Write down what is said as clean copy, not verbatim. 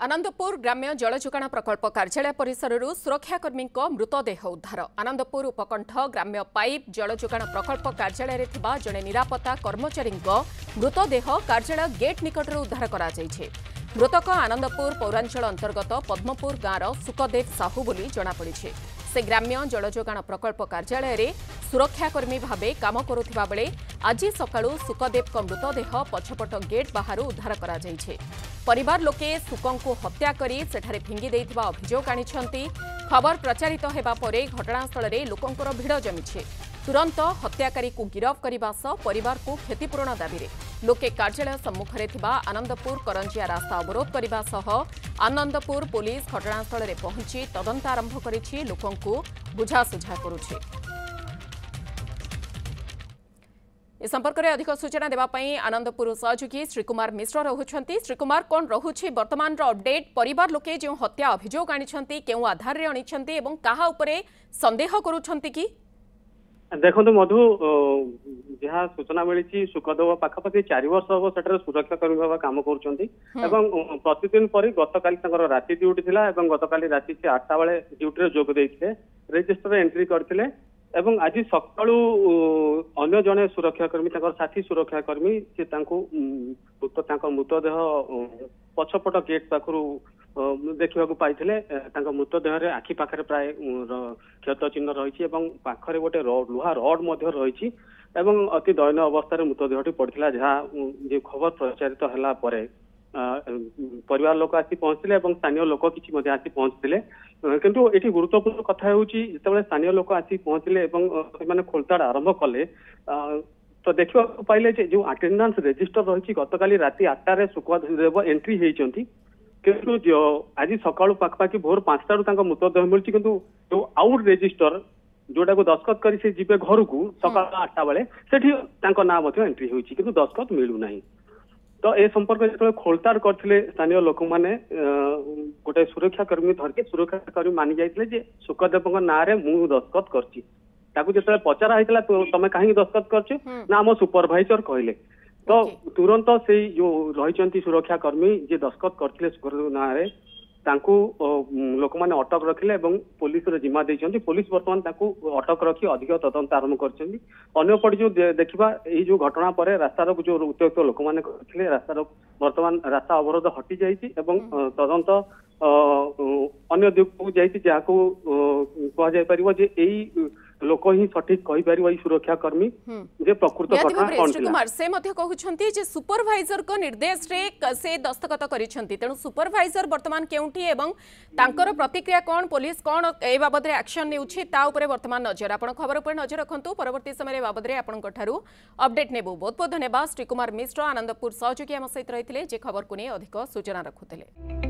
आनंदपुर ग्राम्य जलयोगाण प्रकल्प कार्यालय परिसर सुरक्षाकर्मी मृतदेह उद्धार। आनंदपुर उपकंठ ग्राम्य पाइप जलयोगाण प्रकल्प कार्यालय जड़े निरापत्ता कर्मचारी मृतदेह कार्यालय गेट निकटर उद्धार करा जायछे। मृतक आनंदपुर पौरांचल अंतर्गत पद्मपुर गाँवर सुखदेव साहू बोली जଣାपड़ी। से ग्राम्य जलयोगाण प्रकल्प कार्यालय सुरक्षाकर्मी भावे काम करुवा बेले आज सकाळु सुखदेव मृतदेह पछपट गेट बाहर उद्धार करा जायछे। परिवार लोके सुकंकु हत्या करी सेठारे फिंगी देइथिबा अभियोग आनिछंती। खबर प्रचारित हेबा परे घटनास्थल रे लोकंकर भिड़ जमिछे। तुरंत हत्याकारी को गिरफ करने सह परिवार को क्षतिपूरण दाबी रे लोके कार्यालय सम्मुख में थिबा आनंदपुर करंजिया रास्ता अवरोध करने सह आनंदपुर पुलिस घटनास्थल में पहुंची तदंत आरंभ करिछि। लोकंकु बुझासुझा करुछि। इस संपर्क में अधिक सूचना देवाई आनंदपुर सहयोगी श्रीकुमार मिश्र रहुछंती। श्रीकुमार कौन रहुछि वर्तमान अपडेट? परिवार लोके जो हत्या अभियोग आनिछंती केउ आधार रे आनिछंती एवं काहा उपरे संदेह करुछंती कि? देखो मधु जहाँ सूचना मिली सुखदेव पाखापाखि 4 वर्ष हम सेठारे सुरक्षाकर्मी भाव काम करुछंती एवं प्रतिदिन पर गतकाली राति ड्यूटी थिला एवं गतकाली राति से 8टा बेले ड्यूटी जोग देइथिले रजिस्टर एंट्री करथिले एवं आज सकाळु अन्य जने सुरक्षाकर्मी साथी सुरक्षाकर्मी से मृतदेह पछपट गेट पाखरु देखा पाइले मृतदेह आखि पाखे प्राय क्षत चिन्ह रही पाखरे गोटे लुहा रड रही अति दयनीय अवस्था मृतदेहटी पड़ता जहाँ खबर प्रचारित है परिवार लोक आसी पहुंचते स्थानीय लोक किसी आसी पहुंचते किंतु ये गुरुत्वपूर्ण कथा होते स्थानीय लोक आसी पहुंचले खोलताड़ आरंभ कले तो देखा पाइले जो अटेंडेंस रजिस्टर रही गतकाली राति 8टार सुखदेव एंट्री होती किंतु आज सकाळु पाखपाखि भोर 5टारू मृतदेह मिली किंतु जो आउट रजिस्टर जोटा को दस्खत कर जीवे घर को सकाळ 8टा बेले सेठी ना एंट्री होती किंतु दस्खत मिलूना। तो ए संपर्क जो खोलताड़ करते स्थानीय लोक मैंने गोटे सुरक्षाकर्मी धरके सुरक्षाकर्मी मानि जाइए सुखदेव ना रे मु दस्खत करछि जो पचरा होता तुम कहीं दस्खत कर ना मो सुपरभाइजर कहले तो तुरंत से जो रही सुरक्षाकर्मी जे दस्खत करते सुखदेव ना रे लोक मैंने अटक रखिले पुलिस जिम्मा देइछंती। पुलिस बर्तमान अटक रखी अधिक तदंत आरंभ करछंती। अन्यपटे जो देखा जो घटना पर रास्तार जो उत्त्यक्त लोक मैंने करथिले रास्तार बर्तमान रास्ता अवरोध हटि जाइछि तदंत अन्य दिग को जाइछि जहाको कह जाय परिबो जे एई लोक ही सठिक कहि परिबो ई सुरक्षाकर्मी जे प्रकृत घटना कोन कुमार से मध्य कहउछंती जे सुपरवाइजर को निर्देश रे से दस्तखत करिछंती तेनु सुपरवाइजर वर्तमान केउठी एवं तांकर प्रतिक्रिया कोन पुलिस कोन ए बाबद रे एक्शन नेउछि ता ऊपर वर्तमान नजर आपण खबर ऊपर नजर रखंतु परवर्ती समय रे बाबद रे आपण कठारु अपडेट नेबो। बहुत बहुत धन्यवाद। श्रीकुमार मिश्र आनंदपुर सहयोगी हम सहित रहिथिले जे खबर को नै अधिक सूचना रखुथिले।